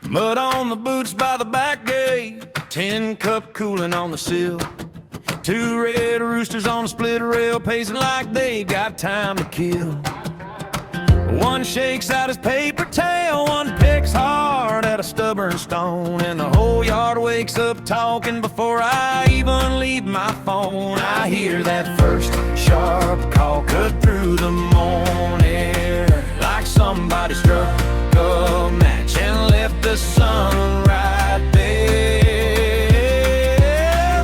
Mud on the boots by the back gate, tin cup cooling on the sill. Two red roosters on a split rail, pacing like they got time to kill. One shakes out his paper tail, one picks hard at a stubborn stone, and the whole yard wakes up talking before I even leave my phone. I hear that first sharp call cut through the morning air, like somebody struck a match and left the sun right there.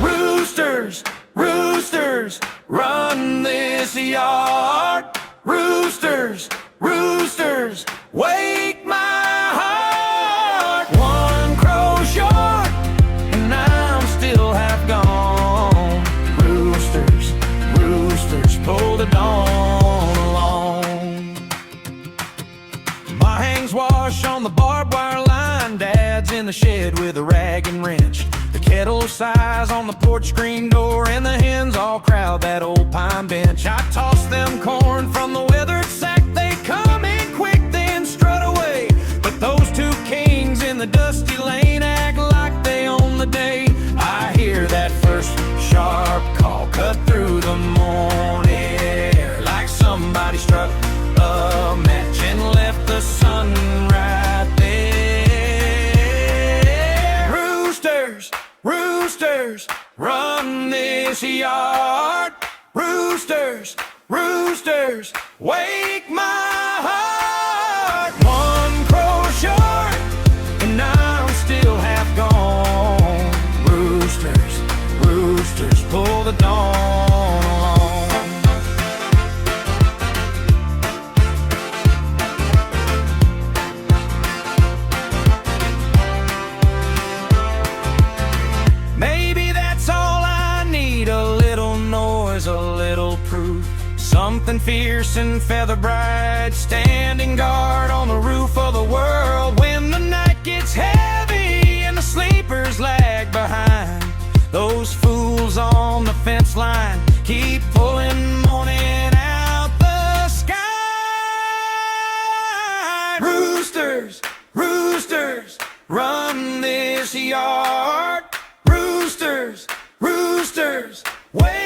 Roosters, roosters, run this yard. Roosters, roosters, wake my heart. One crow short, and I'm still half gone. Roosters, roosters, pull the dawn along. My hangs wash on the barbed wire line. Dad's in the shed with a rag and wrench. The kettle sighs on the porch screen door, and the hens all crowd that old pine bench. I toss them corn from the weathered sack. They come in quick, then strut away. But those two kings in the dusty lane act like they own the day. I hear that first sharp call cut through the morning air, like somebody struck a match and left the sun right there. Roosters, roosters, run this yard. Roosters, roosters, wake my heart. One crow short, and I'm still half gone. Roosters, roosters, pull the dawn along. Maybe that's all I need, a little noise, a little proof. Something fierce and feather bright, standing guard on the roof of the world. When the night gets heavy and the sleepers lag behind, those fools on the fence line keep pulling morning out the sky. Roosters, roosters, run this yard. Roosters, roosters, wait.